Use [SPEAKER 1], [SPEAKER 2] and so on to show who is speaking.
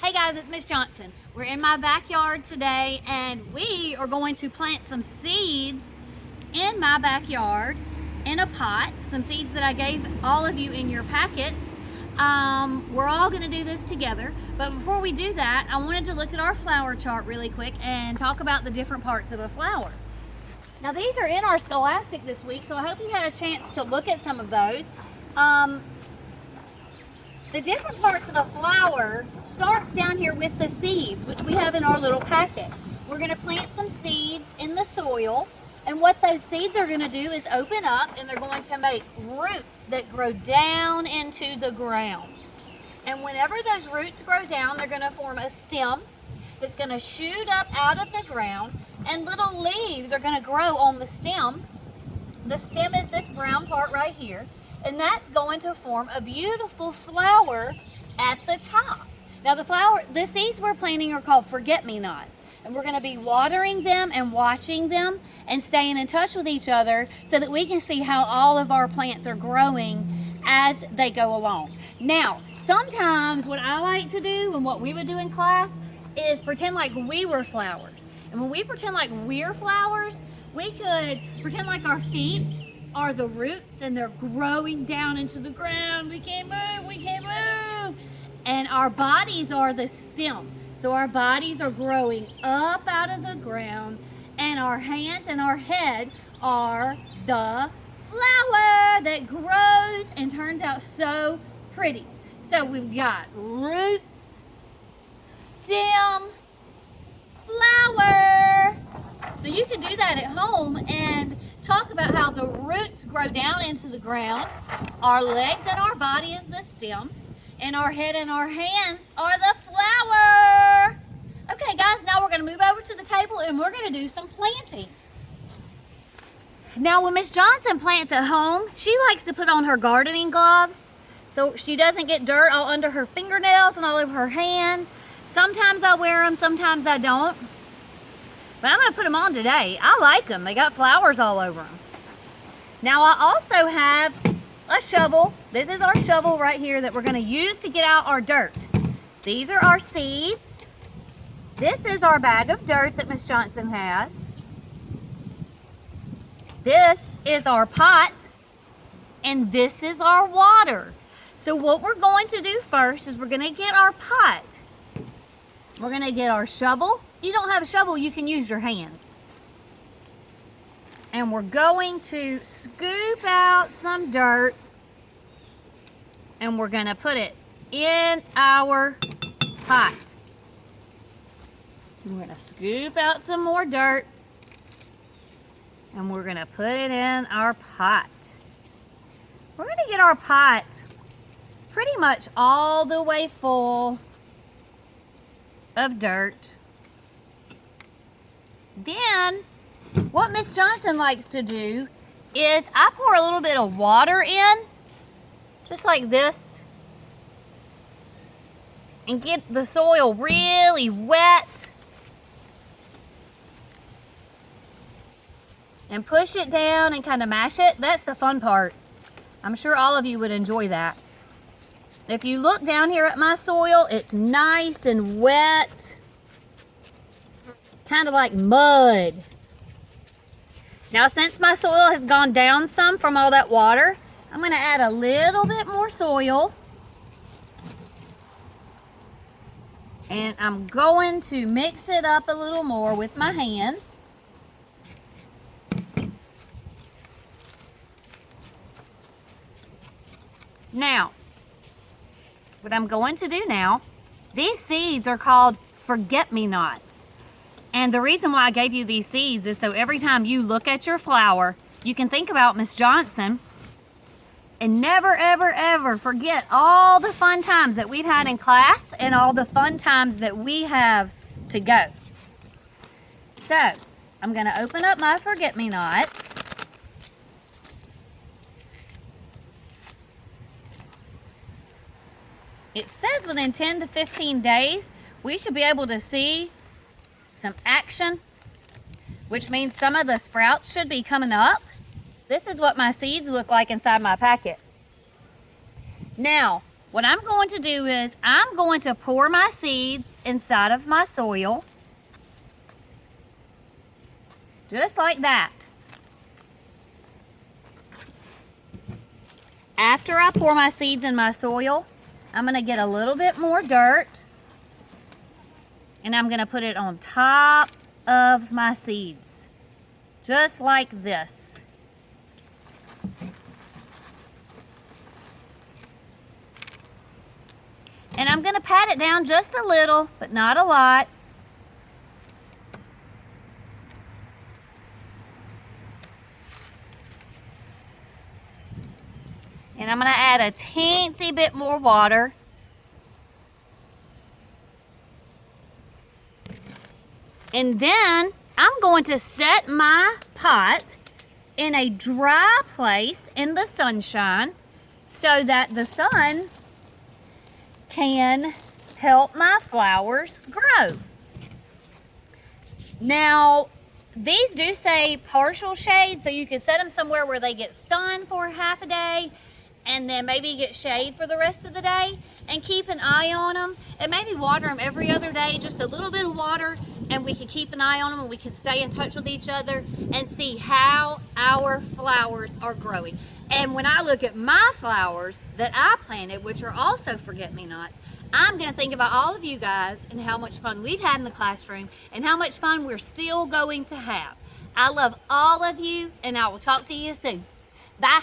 [SPEAKER 1] Hey guys, it's Miss Johnson. We're in my backyard today and we are going to plant some seeds in my backyard in a pot. Some seeds that I gave all of you in your packets. We're all going to do this together, but before we do that, I wanted to look at our flower chart really quick and talk about the different parts of a flower. Now these are in our Scholastic this week, so I hope you had a chance to look at some of those. The different parts of a flower starts down here with the seeds, which we have in our little packet. We're going to plant some seeds in the soil, and what those seeds are going to do is open up and they're going to make roots that grow down into the ground. And whenever those roots grow down, they're going to form a stem that's going to shoot up out of the ground, and little leaves are going to grow on the stem. The stem is this brown part right here, and that's going to form a beautiful flower at the top. Now the seeds we're planting are called forget-me-nots, and we're going to be watering them and watching them and staying in touch with each other so that we can see how all of our plants are growing as they go along. Now, sometimes what I like to do and what we would do in class is pretend like we were flowers. And when we pretend like we're flowers, we could pretend like our feet are the roots and they're growing down into the ground. We can't move. And our bodies are the stem. So our bodies are growing up out of the ground, and our hands and our head are the flower that grows and turns out so pretty. So we've got roots, stem, flower. So you can do that at home and talk about how the roots grow down into the ground. Our legs and our body is the stem, and our head and our hands are the flower. Okay guys, now we're going to move over to the table and we're going to do some planting. Now when Miss Johnson plants at home, she likes to put on her gardening gloves so she doesn't get dirt all under her fingernails and all over her hands. Sometimes I wear them, sometimes I don't. But I'm going to put them on today. I like them. They got flowers all over them. Now I also have a shovel. This is our shovel right here that we're going to use to get out our dirt. These are our seeds. This is our bag of dirt that Miss Johnson has. This is our pot. And this is our water. So what we're going to do first is we're going to get our pot. We're going to get our shovel. If you don't have a shovel, you can use your hands. And we're going to scoop out some dirt, and we're going to put it in our pot. We're going to scoop out some more dirt, and we're going to put it in our pot. We're going to get our pot pretty much all the way full of dirt. Then what Miss Johnson likes to do is I pour a little bit of water in, just like this, and get the soil really wet and push it down and kind of mash it. That's the fun part. I'm sure all of you would enjoy that. If you look down here at my soil, it's nice and wet, kind of like mud. Now since my soil has gone down some from all that water, I'm going to add a little bit more soil. And I'm going to mix it up a little more with my hands. Now, what I'm going to do now, these seeds are called forget-me-nots. And the reason why I gave you these seeds is so every time you look at your flower, you can think about Miss Johnson and never, ever, ever forget all the fun times that we've had in class and all the fun times that we have to go. So, I'm going to open up my forget-me-nots. It says within 10 to 15 days, we should be able to see some action, which means some of the sprouts should be coming up. This is what my seeds look like inside my packet. Now, What I'm going to do is I'm going to pour my seeds inside of my soil. Just like that. After I pour my seeds in my soil, I'm going to get a little bit more dirt and I'm going to put it on top of my seeds. Just like this. And I'm going to pat it down just a little, but not a lot. And I'm going to add a teensy bit more water. And then I'm going to set my pot in a dry place in the sunshine so that the sun can help my flowers grow. Now, these do say partial shade, so you can set them somewhere where they get sun for half a day and then maybe get shade for the rest of the day, and keep an eye on them and maybe water them every other day, just a little bit of water, and we can keep an eye on them and we can stay in touch with each other and see how our flowers are growing. And when I look at my flowers that I planted, which are also forget-me-nots, I'm going to think about all of you guys and how much fun we've had in the classroom and how much fun we're still going to have. I love all of you, and I will talk to you soon. Bye.